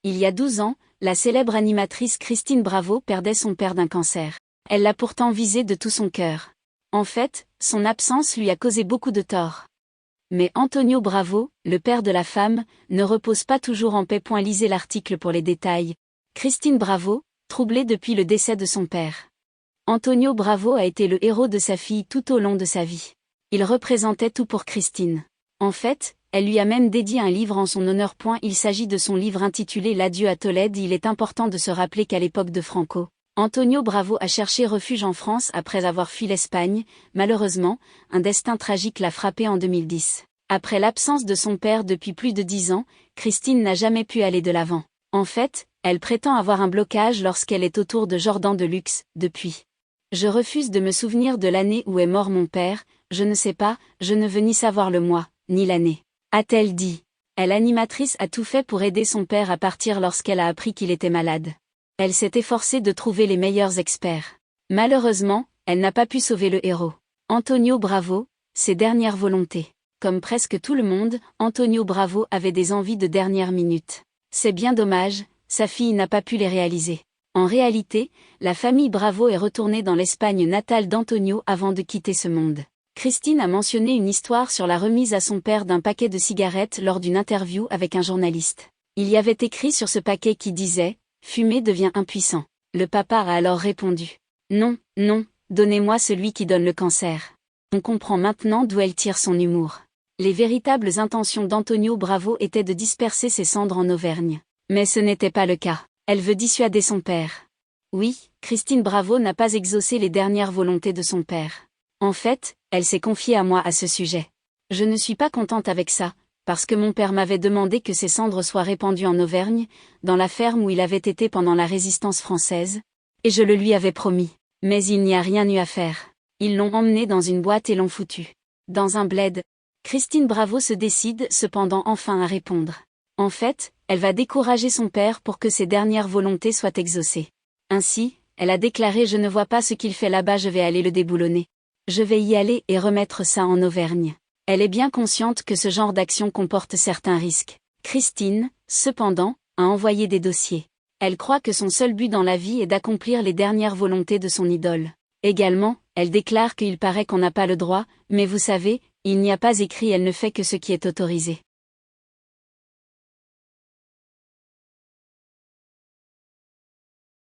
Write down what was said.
Il y a 12 ans, la célèbre animatrice Christine Bravo perdait son père d'un cancer. Elle l'a pourtant visé de tout son cœur. En fait, son absence lui a causé beaucoup de tort. Mais Antonio Bravo, le père de la femme, ne repose pas toujours en paix. Lisez l'article pour les détails. Christine Bravo, troublée depuis le décès de son père. Antonio Bravo a été le héros de sa fille tout au long de sa vie. Il représentait tout pour Christine. En fait, elle lui a même dédié un livre en son honneur. Il s'agit de son livre intitulé L'adieu à Tolède. Il est important de se rappeler qu'à l'époque de Franco, Antonio Bravo a cherché refuge en France après avoir fui l'Espagne. Malheureusement, un destin tragique l'a frappé en 2010. Après l'absence de son père depuis plus de 10 ans, Christine n'a jamais pu aller de l'avant. En fait, elle prétend avoir un blocage lorsqu'elle est autour de Jordan Deluxe, depuis. Je refuse de me souvenir de l'année où est mort mon père, je ne sais pas, je ne veux ni savoir le mois, ni l'année, a-t-elle dit. Elle, animatrice, a tout fait pour aider son père à partir lorsqu'elle a appris qu'il était malade. Elle s'est efforcée de trouver les meilleurs experts. Malheureusement, elle n'a pas pu sauver le héros. Antonio Bravo, ses dernières volontés. Comme presque tout le monde, Antonio Bravo avait des envies de dernière minute. C'est bien dommage, sa fille n'a pas pu les réaliser. En réalité, la famille Bravo est retournée dans l'Espagne natale d'Antonio avant de quitter ce monde. Christine a mentionné une histoire sur la remise à son père d'un paquet de cigarettes lors d'une interview avec un journaliste. Il y avait écrit sur ce paquet qui disait « Fumer devient impuissant ». Le papa a alors répondu « Non, non, donnez-moi celui qui donne le cancer ». On comprend maintenant d'où elle tire son humour. Les véritables intentions d'Antonio Bravo étaient de disperser ses cendres en Auvergne. Mais ce n'était pas le cas. Elle veut dissuader son père. Oui, Christine Bravo n'a pas exaucé les dernières volontés de son père. En fait, elle s'est confiée à moi à ce sujet. Je ne suis pas contente avec ça, parce que mon père m'avait demandé que ses cendres soient répandues en Auvergne, dans la ferme où il avait été pendant la Résistance française, et je le lui avais promis. Mais il n'y a rien eu à faire. Ils l'ont emmené dans une boîte et l'ont foutu dans un bled. Christine Bravo se décide cependant enfin à répondre. En fait, elle va décourager son père pour que ses dernières volontés soient exaucées. Ainsi, elle a déclaré « Je ne vois pas ce qu'il fait là-bas, je vais aller le déboulonner. Je vais y aller et remettre ça en Auvergne ». Elle est bien consciente que ce genre d'action comporte certains risques. Christine, cependant, a envoyé des dossiers. Elle croit que son seul but dans la vie est d'accomplir les dernières volontés de son idole. Également, elle déclare qu'il paraît qu'on n'a pas le droit, mais vous savez, il n'y a pas écrit, elle ne fait que ce qui est autorisé.